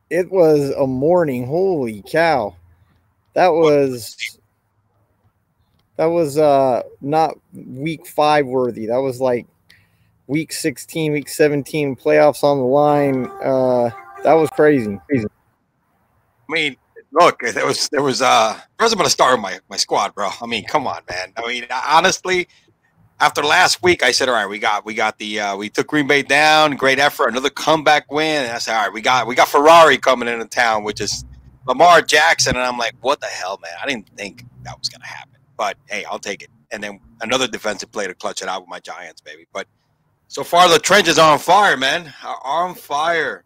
It was a morning. Holy cow. That was not week 5 worthy. That was like week 16, week 17, playoffs on the line. That was crazy. I mean, look, there was first I'm gonna start with my squad, bro. I mean, come on, man. I mean, honestly, after last week, I said, all right, we got the we took Green Bay down, great effort, another comeback win. And I said, all right, we got Ferrari coming into town, which is Lamar Jackson. And I'm like, what the hell, man? I didn't think that was gonna happen. But hey, I'll take it. And then another defensive play to clutch it out with my Giants, baby. But so far the trenches are on fire, man. Are on fire.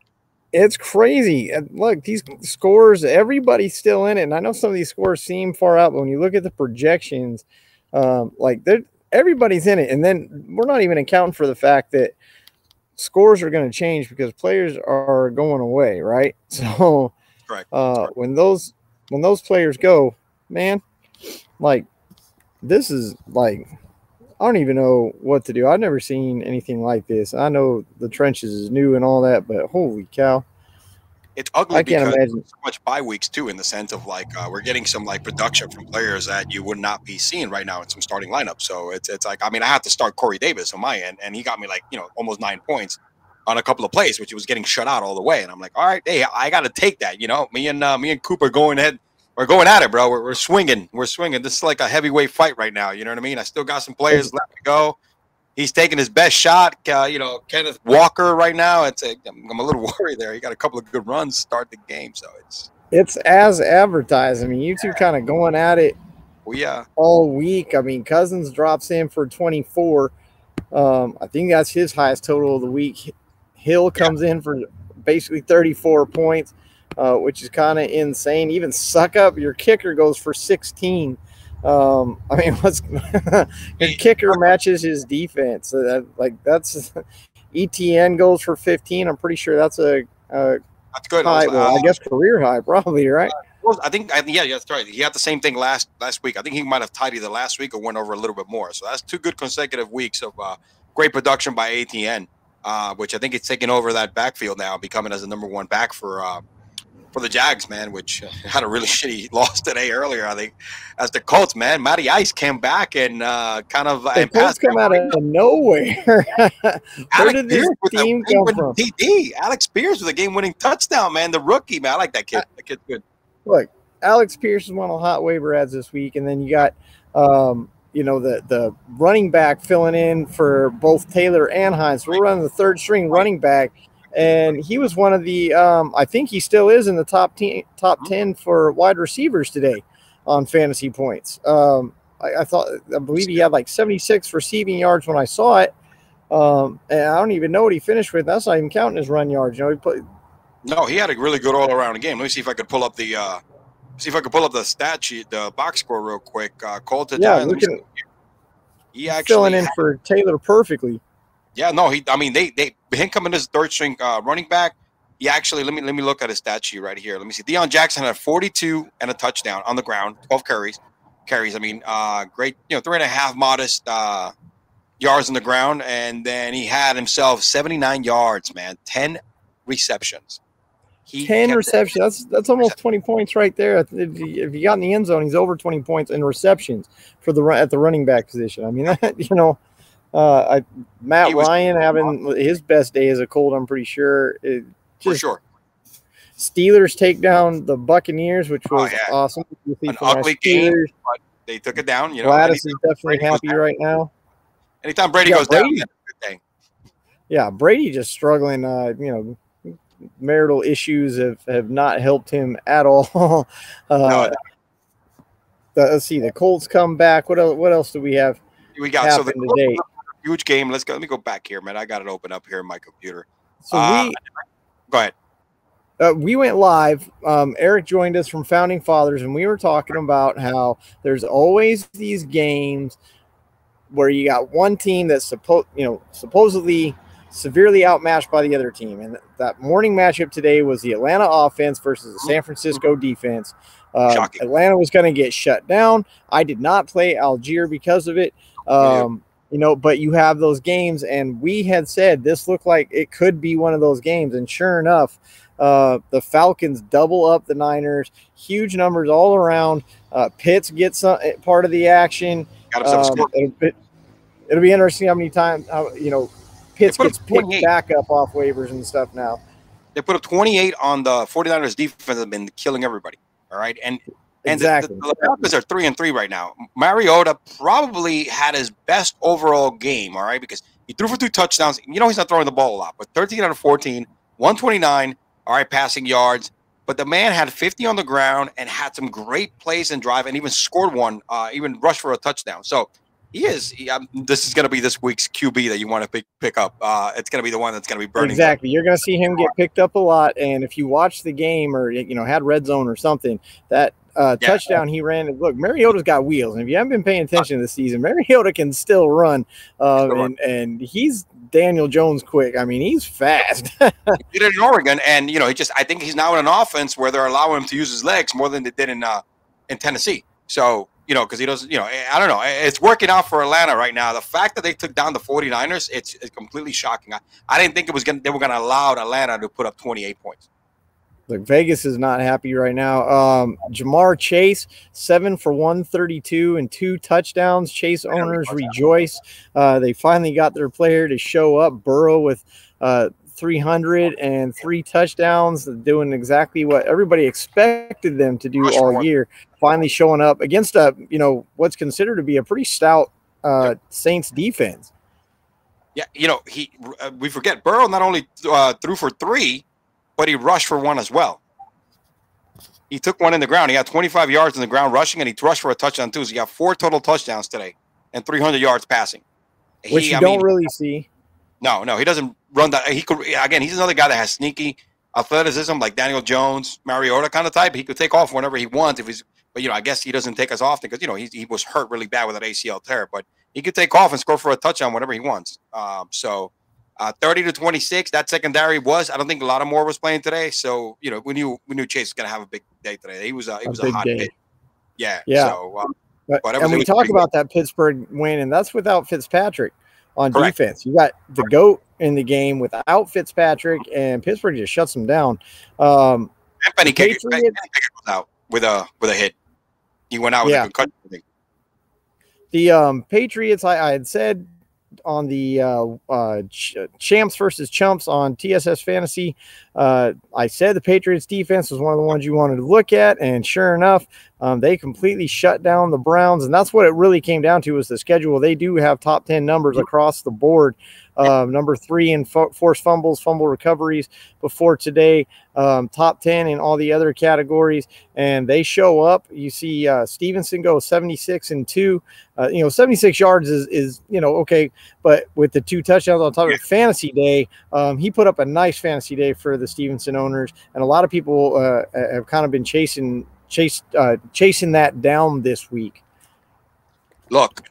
It's crazy. And look, these scores, everybody's still in it. And I know some of these scores seem far out, but when you look at the projections, like everybody's in it. And then we're not even accounting for the fact that scores are going to change because players are going away, right? So when those players go, man, like this is like I don't even know what to do. I've never seen anything like this. I know the trenches is new and all that, but holy cow. It's ugly because there's so much bye weeks too, in the sense of like we're getting some like production from players that you would not be seeing right now in some starting lineups. So it's like, I mean, I had to start Corey Davis on my end, and he got me like, almost 9 points on a couple of plays, which he was getting shut out all the way. And I'm like, all right, hey, I got to take that. Me and Cooper going ahead. We're going at it, bro. We're swinging. We're swinging. This is like a heavyweight fight right now. You know what I mean? I still got some players left to go. He's taking his best shot. Kenneth Walker right now. I'm a little worried there. He got a couple of good runs to start the game, so it's as advertised. I mean, you two kind of going at it. Well, yeah, all week. I mean, Cousins drops in for 24. I think that's his highest total of the week. Hill comes in for basically 34 points. Which is kind of insane. Even Suck Up, your kicker, goes for 16. I mean, his kicker matches his defense. That's ETN goes for 15. I'm pretty sure that's a that's good. High, I guess career high, probably, right? I think yeah, that's right. He had the same thing last week. I think he might have tied either last week or went over a little bit more. So that's 2 good consecutive weeks of great production by ATN, which I think it's taking over that backfield now, becoming as the number 1 back for the Jags, man, which had a really shitty loss today earlier, I think, as the Colts, man. Matty Ice came back and kind of the Colts come out of nowhere. Where did this team come from? TD, Alex Pierce with a game-winning touchdown, man. The rookie, man. I like that kid. That kid's good. Look, Alex Pierce is one of the hot waiver ads this week, and then you got the running back filling in for both Taylor and Hines. We're running the 3rd string running back. And he was one of the I think he still is in the top 10 for wide receivers today on fantasy points. I believe he had like 76 receiving yards when I saw it. And I don't even know what he finished with. That's not even counting his run yards. No, he had a really good all-around game. Let me see if I could pull up the stat sheet, the box score real quick. Colton, he actually filling in for Taylor perfectly. Yeah, no, him coming as 3rd string running back. He actually, let me look at his stat sheet right here. Let me see. Deion Jackson had 42 and a touchdown on the ground, 12 carries. I mean, great, 3.5 modest yards on the ground, and then he had himself 79 yards, man, 10 receptions. 10 receptions. That's almost 20 points right there. If you got in the end zone, he's over 20 points in receptions at the running back position. I mean, Matt Ryan having his best day as a Colt, I'm pretty sure. For sure. Steelers take down the Buccaneers, which was awesome. An ugly game, but they took it down. Gladys is definitely happy right now. Anytime Brady goes down, that's a good thing. Yeah, Brady just struggling. Marital issues have not helped him at all. Let's see. The Colts come back. What else do we have? We got today? Huge game. Let me go back here, man. I got it open up here in my computer. So go ahead. We went live. Eric joined us from Founding Fathers, and we were talking about how there's always these games where you got one team that's supposedly severely outmatched by the other team. And that morning matchup today was the Atlanta offense versus the San Francisco defense. Atlanta was going to get shut down. I did not play Algier because of it. But you have those games, and we had said this looked like it could be one of those games, and sure enough, The Falcons double up the Niners. Huge numbers all around. Pitts gets some part of the action. It'll be interesting how many times Pitts gets picked back up off waivers and stuff now. They put up 28 on the 49ers defense. Have been killing everybody. All right, and exactly. The Falcons are 3-3 right now. Mariota probably had his best overall game. All right, because he threw for 2 touchdowns. You know he's not throwing the ball a lot, but 13 out of 14, 129. All right, passing yards. But the man had 50 on the ground and had some great plays and drive, and even scored one. Even rushed for a touchdown. So. This is going to be this week's QB that you want to pick up. It's going to be the one that's going to be burning. Exactly. You're going to see him get picked up a lot. And if you watch the game or, had red zone or something, that touchdown he ran. Look, Mariota's got wheels. And if you haven't been paying attention this season, Mariota can still run. And he's Daniel Jones quick. I mean, he's fast. He did it in Oregon. And, I think he's now in an offense where they're allowing him to use his legs more than they did in Tennessee. So, because he doesn't, I don't know. It's working out for Atlanta right now. The fact that they took down the 49ers, it's completely shocking. I didn't think they were going to allow Atlanta to put up 28 points. Look, Vegas is not happy right now. Jamar Chase, 7 for 132 and 2 touchdowns. Chase owners rejoice. They finally got their player to show up. Burrow with 303 touchdowns, doing exactly what everybody expected them to do all year. Finally showing up against what's considered to be a pretty stout Saints defense. Yeah, we forget Burrow not only threw for 3, but he rushed for 1 as well. He took 1 in the ground. He had 25 yards in the ground rushing, and he rushed for a touchdown too. So he got 4 total touchdowns today and 300 yards passing. Which you don't really see. No, he doesn't run that. He could, again, he's another guy that has sneaky athleticism, like Daniel Jones, Mariota kind of type. He could take off whenever he wants but I guess he doesn't take us often because he was hurt really bad with that ACL tear. But he could take off and score for a touchdown whenever he wants. 30-26. That secondary I don't think a lot more was playing today. So we knew Chase was going to have a big day today. He was a hot day. Yeah. So, and we talk about that Pittsburgh win, and that's without Fitzpatrick on Correct. defense. You got the GOAT in the game without Fitzpatrick, and Pittsburgh just shuts them down. And Penny Pickett was out with a hit. He went out with a concussion. The Patriots, I had said on the champs versus chumps on TSS Fantasy, I said the Patriots defense was one of the ones you wanted to look at, and sure enough, they completely shut down the Browns, and that's what it really came down to was the schedule. They do have top 10 numbers across the board. Number 3 in forced fumbles, fumble recoveries before today, top 10 in all the other categories, and they show up. You see Stevenson go 76 and 2. 76 yards is okay, but with the 2 touchdowns on top of fantasy day, he put up a nice fantasy day for the Stevenson owners, and a lot of people have kind of been chasing that down this week. Look,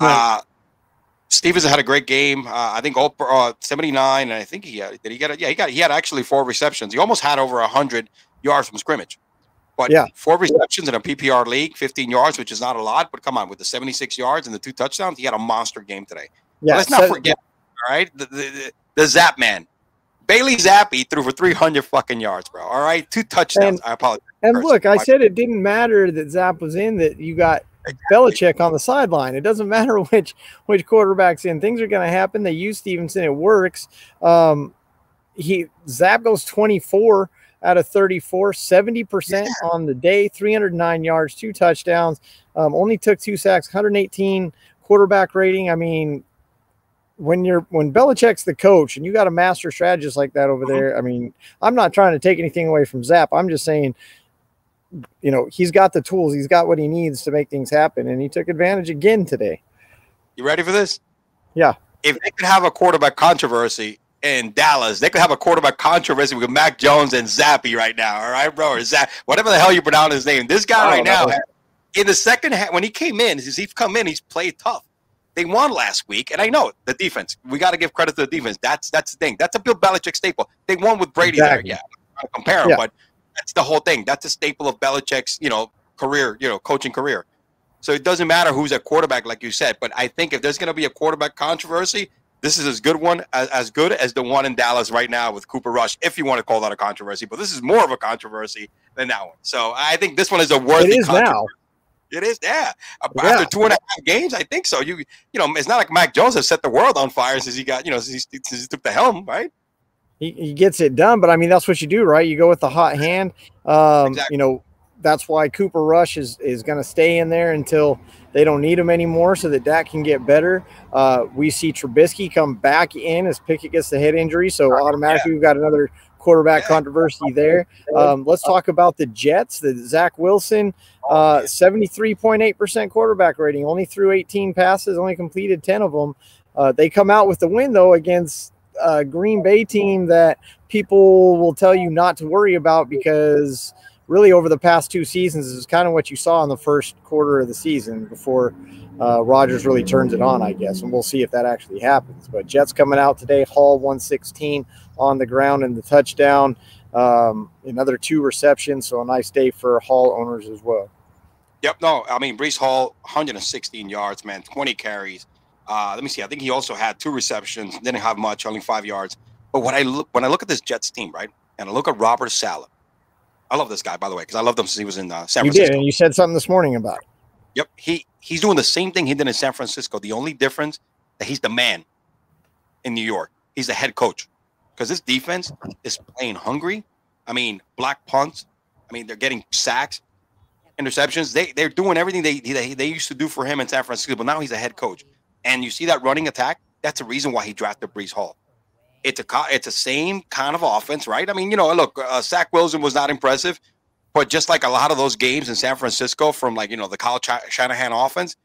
Stevenson had a great game. I think all 79, and I think he had actually 4 receptions. He almost had over 100 yards from scrimmage. But 4 receptions in a PPR league, 15 yards, which is not a lot. But come on, with the 76 yards and the 2 touchdowns, he had a monster game today. Yeah, let's not forget, all right, the Zap man. Bailey Zappi threw for 300 fucking yards, bro. All right, 2 touchdowns. I apologize. And look, I said it didn't matter that Zap was in, that you got Belichick on the sideline. It doesn't matter which quarterback's in. Things are going to happen. They use Stevenson. It works. Zap goes 24 out of 34, 70% on the day, 309 yards, 2 touchdowns, only took 2 sacks, 118 quarterback rating. I mean, when Belichick's the coach and you got a master strategist like that over there, I mean, I'm not trying to take anything away from Zap. I'm just saying, he's got the tools. He's got what he needs to make things happen, and he took advantage again today. You ready for this? Yeah. If they could have a quarterback controversy in Dallas, they could have a quarterback controversy with Mac Jones and Zappy right now. All right, bro? Or Zap, whatever the hell you pronounce his name. This guy right now, in the second half, when he came in, he's played tough. They won last week, and I know the defense. We got to give credit to the defense. That's the thing. That's a Bill Belichick staple. They won with Brady there. Yeah, I'm not compare them, but that's the whole thing. That's a staple of Belichick's, career, coaching career. So it doesn't matter who's a quarterback, like you said. But I think if there's going to be a quarterback controversy, This is as good as the one in Dallas right now with Cooper Rush, if you want to call that a controversy. But this is more of a controversy than that one. So I think this one is a worthy controversy. Now. It is, yeah. After 2.5 games, I think so. You know, it's not like Mac Jones has set the world on fire since he got, since he took the helm, right? He gets it done, but I mean, that's what you do, right? You go with the hot hand. Exactly. You know, that's why Cooper Rush is going to stay in there until they don't need him anymore, so that Dak can get better. We see Trubisky come back in as Pickett gets the head injury, so automatically we've got another quarterback controversy there. Let's talk about the Jets. The Zach Wilson, 73.8% quarterback rating, only threw 18 passes, only completed 10 of them. They come out with the win, though, against a Green Bay team that people will tell you not to worry about, because really over the past 2 seasons is kind of what you saw in the first quarter of the season before Rodgers really turns it on, I guess. And we'll see if that actually happens. But Jets coming out today, Hall 116 on the ground and the touchdown. Another 2 receptions, so a nice day for Hall owners as well. Yep, no, I mean, Breece Hall, 116 yards, man, 20 carries. Let me see. I think he also had 2 receptions, didn't have much, only 5 yards. But when I look at this Jets team, right, and I look at Robert Saleh, I love this guy, by the way, because I loved him since he was in San Francisco. You did, and you said something this morning about it. Yep, he's doing the same thing he did in San Francisco. The only difference that he's the man in New York. He's the head coach, because this defense is playing hungry. I mean, black punts. I mean, they're getting sacks, interceptions. They're doing everything they used to do for him in San Francisco, but now he's a head coach. And you see that running attack. That's the reason why he drafted Breece Hall. It's a same kind of offense, right? I mean, look, Zach Wilson was not impressive, but just like a lot of those games in San Francisco from the Kyle Shanahan offense,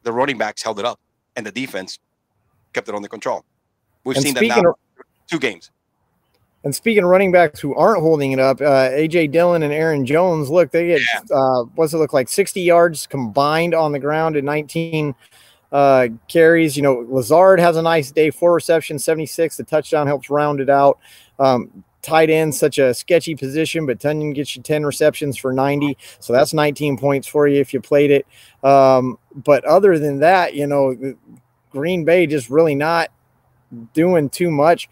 the running backs held it up, and the defense kept it under control. We've seen that now 2 games. And speaking of running backs who aren't holding it up, A.J. Dillon and Aaron Jones, look, they get, what's it look like, 60 yards combined on the ground and 19 carries. Lazard has a nice day, 4 receptions, 76. The touchdown helps round it out. Tight end, such a sketchy position, but Tunyon gets you 10 receptions for 90. So that's 19 points for you if you played it. But other than that, Green Bay just really not doing too much.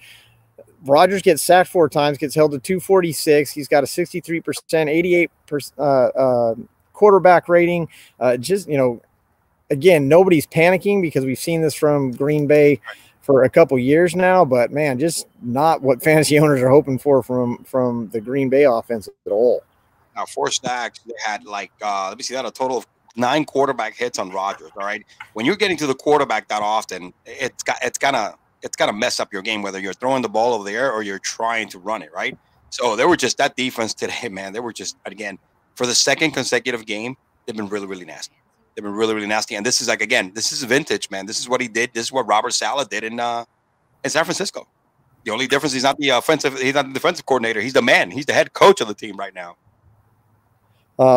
Rodgers gets sacked 4 times, gets held to 246. He's got a 63%, 88% quarterback rating. Again, nobody's panicking because we've seen this from Green Bay for a couple years now, but man, just not what fantasy owners are hoping for from the Green Bay offense at all. Now, 4 sacks, they had let me see, that a total of 9 quarterback hits on Rodgers. All right, when you're getting to the quarterback that often, it's gonna mess up your game, whether you're throwing the ball over the air or you're trying to run it, right? So they were just, that defense today, man, they were just, again, for the 2nd consecutive game, they've been really, really nasty. They've been really, really nasty. And this is this is vintage, man. This is what he did. This is what Robert Saleh did in San Francisco. The only difference, he's not the defensive coordinator. He's the man. He's the head coach of the team right now.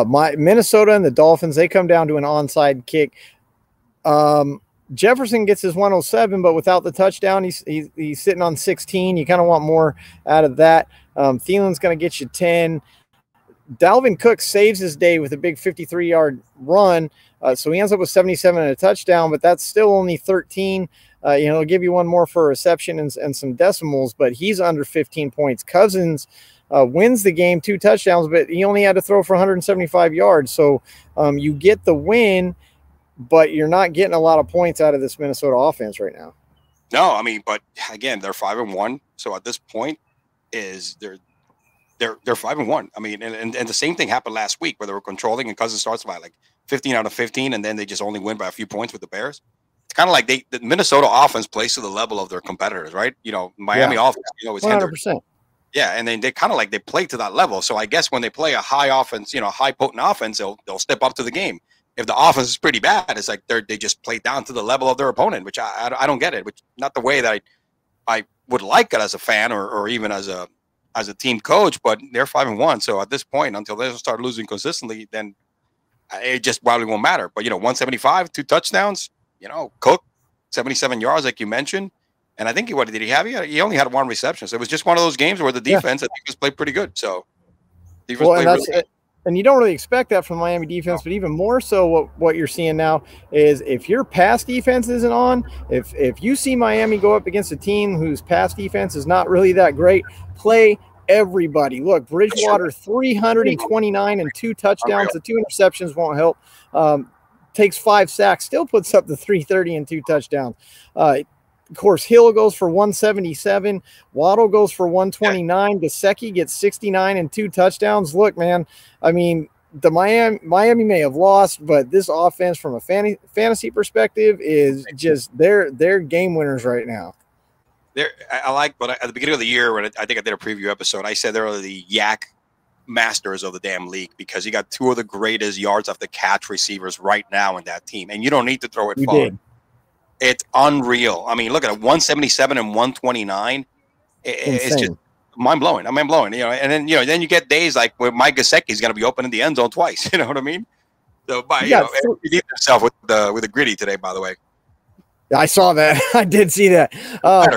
My Minnesota and the Dolphins, they come down to an onside kick. Jefferson gets his 107, but without the touchdown, he's sitting on 16. You kind of want more out of that. Thielen's going to get you 10. Dalvin Cook saves his day with a big 53-yard run. So he ends up with 77 and a touchdown, but that's still only 13. He'll give you one more for a reception and some decimals, but he's under 15 points. Cousins wins the game, 2 touchdowns, but he only had to throw for 175 yards. So you get the win, but you're not getting a lot of points out of this Minnesota offense right now. No, I mean, but again, they're 5-1. So at this point, they're 5-1. I mean, and the same thing happened last week where they were controlling and Cousins starts by 15 out of 15, and then they just only win by a few points with the Bears. It's kind of like the Minnesota offense plays to the level of their competitors, right? Miami offense, is 100%. Yeah, and then they kind of they play to that level. So I guess when they play a high offense, high potent offense, they'll step up to the game. If the offense is pretty bad, it's like they just play down to the level of their opponent, which I don't get it. Which not the way that I would like it as a fan or even as a team coach. But they're 5-1, so at this point, until they start losing consistently, then it just probably won't matter. But 175, 2 touchdowns. Cook 77 yards, like you mentioned. And I think what did he have? He only had 1 reception. So it was just one of those games where the defense, I think, was played pretty good. So defense played really good. And you don't really expect that from Miami defense, but even more so what you're seeing now is if your pass defense isn't on, if you see Miami go up against a team whose pass defense is not really that great, play everybody. Look, Bridgewater, 329 and 2 touchdowns. The 2 interceptions won't help. Takes 5 sacks, still puts up the 330 and 2 touchdowns. Of course, Hill goes for 177. Waddle goes for 129. Gesicki gets 69 and 2 touchdowns. Look, man, I mean, the Miami may have lost, but this offense from a fantasy perspective is just they're game winners right now. I like, but at the beginning of the year, when I think I did a preview episode, I said they're the yak masters of the damn league because you got 2 of the greatest yards after catch receivers right now in that team, and you don't need to throw it far. It's unreal. I mean, look at it, 177 and 129. It's just mind blowing. I'm mind blowing. You know, and then then you get days like where Mike Gesicki is going to be open in the end zone twice. You know what I mean? So, he did himself with the gritty today. By the way, I saw that. I did see that.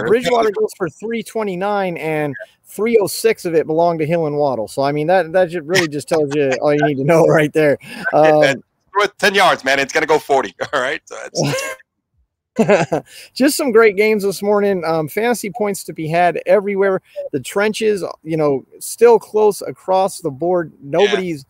Bridgewater goes for 329 and 306 of it belonged to Hill and Waddle. So I mean that really just tells you all you need to know right there. 10 yards, man. It's going to go 40. All right. So just some great games this morning. Fantasy points to be had everywhere. The trenches, still close across the board. Nobody's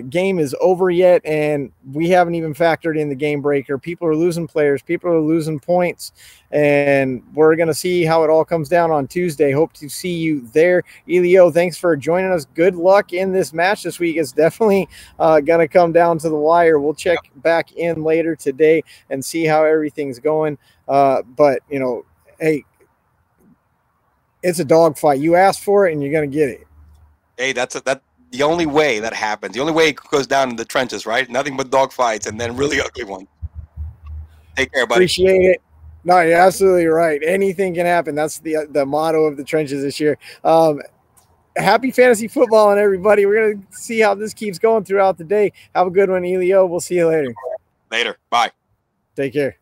game is over yet, and we haven't even factored in the game breaker. People are losing players. People are losing points, and we're going to see how it all comes down on Tuesday. Hope to see you there. Eleo, thanks for joining us. Good luck in this match this week. It's definitely going to come down to the wire. We'll check back in later today and see how everything's going. But, hey, it's a dogfight. You asked for it, and you're going to get it. Hey, that's the only way that happens. The only way it goes down in the trenches, right? Nothing but dogfights and then really ugly ones. Take care, buddy. Appreciate it. No, you're absolutely right. Anything can happen. That's the motto of the trenches this year. Happy fantasy football, and everybody. We're going to see how this keeps going throughout the day. Have a good one, Eleo. We'll see you later. Later. Bye. Take care.